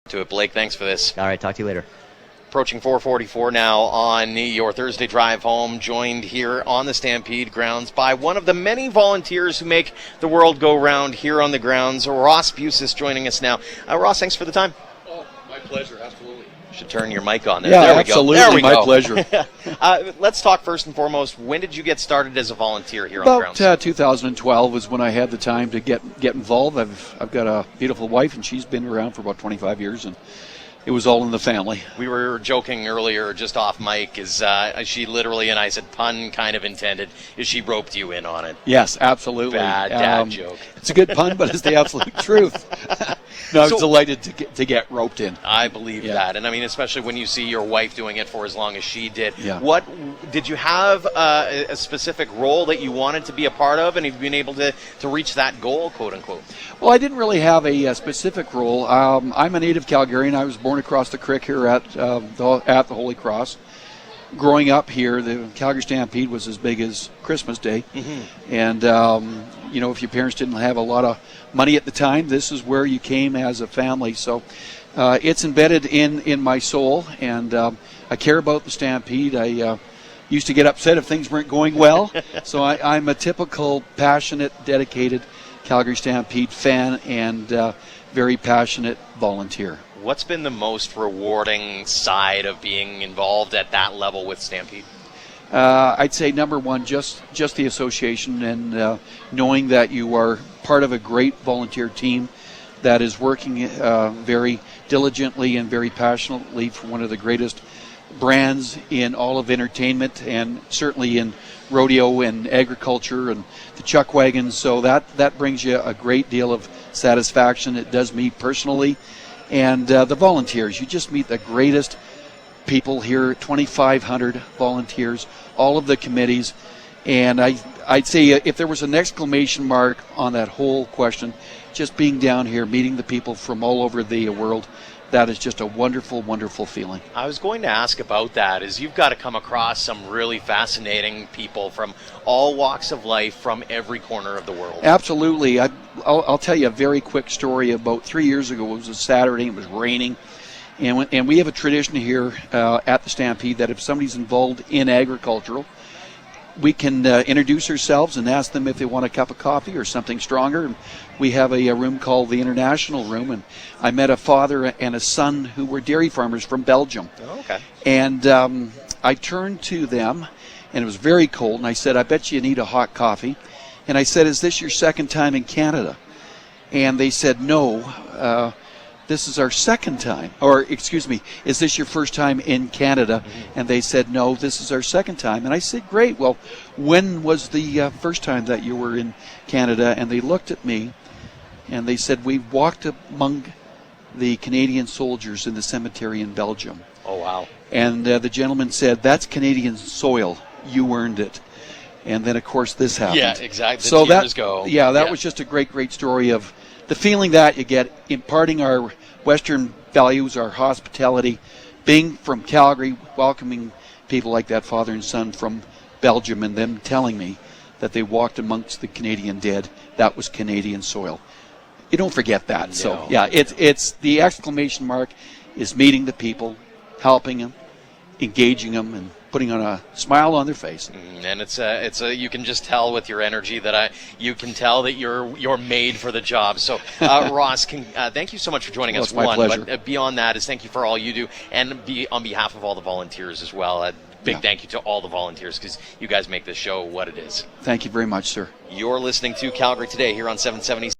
To it, Blake. Thanks for this. All right, talk to you later. Approaching 4:44 now on your Thursday drive home, joined here on the Stampede grounds by one of the many volunteers who make the world go round here on the grounds, Ross Bucsis, joining us now. Ross, thanks for the time. Oh, my pleasure, absolutely. Should turn your mic on there. Yeah, there we absolutely. Go. There we my go. pleasure. Let's talk first and foremost. When did you get started as a volunteer here on the grounds? About 2012 was when I had the time to get involved. I've got a beautiful wife, and she's been around for about 25 years, and it was all in the family. We were joking earlier, just off mic, is she literally, and I said pun kind of intended, is she roped you in on it? Yes, absolutely. Bad dad joke. It's a good pun, but it's the absolute truth. No, I was delighted to get roped in. I believe that, and I mean, especially when you see your wife doing it for as long as she did. Yeah. What did you have a specific role that you wanted to be a part of, and have you been able to reach that goal, quote unquote? Well, I didn't really have a specific role. I'm a native Calgarian. I was born across the creek here at the Holy Cross. Growing up here, the Calgary Stampede was as big as Christmas Day. Mm-hmm. And, if your parents didn't have a lot of money at the time, this is where you came as a family. So it's embedded in my soul, and I care about the Stampede. I used to get upset if things weren't going well. So I'm a typical passionate, dedicated Calgary Stampede fan and very passionate volunteer. What's been the most rewarding side of being involved at that level with Stampede? I'd say number one, just the association and knowing that you are part of a great volunteer team that is working very diligently and very passionately for one of the greatest brands in all of entertainment, and certainly in rodeo and agriculture and the chuck wagons. So that brings you a great deal of satisfaction. It does me personally. And the volunteers, you just meet the greatest people here, 2,500 volunteers, all of the committees. And I'd say if there was an exclamation mark on that whole question, just being down here, meeting the people from all over the world, that is just a wonderful, wonderful feeling. I was going to ask about that, is you've got to come across some really fascinating people from all walks of life from every corner of the world. Absolutely. I'll tell you a very quick story. About 3 years ago, it was a Saturday, it was raining, and we have a tradition here at the Stampede that if somebody's involved in agricultural, we can introduce ourselves and ask them if they want a cup of coffee or something stronger. And we have a room called the International Room, and I met a father and a son who were dairy farmers from Belgium. Oh, okay. And I turned to them, and it was very cold, and I said, I bet you need a hot coffee. And I said, is this your second time in Canada? And they said, no, this is our second time. Or, excuse me, is this your first time in Canada? Mm-hmm. And they said, no, this is our second time. And I said, great, well, when was the first time that you were in Canada? And they looked at me, and they said, we walked among the Canadian soldiers in the cemetery in Belgium. Oh, wow. And the gentleman said, that's Canadian soil. You earned it. And then, of course, this happened. Yeah, exactly. So that was just a great, great story of the feeling that you get imparting our Western values, our hospitality, being from Calgary, welcoming people like that father and son from Belgium, and them telling me that they walked amongst the Canadian dead. That was Canadian soil. You don't forget that. No. So, yeah, it's the exclamation mark is meeting the people, helping them, engaging them, and putting on a smile on their face. And it's you can just tell with your energy that you can tell that you're made for the job. So Ross, thank you so much for joining us. It's my pleasure. But beyond that is thank you for all you do, and on behalf of all the volunteers as well. Big thank you to all the volunteers, because you guys make this show what it is. Thank you very much, sir. You're listening to Calgary Today here on 770.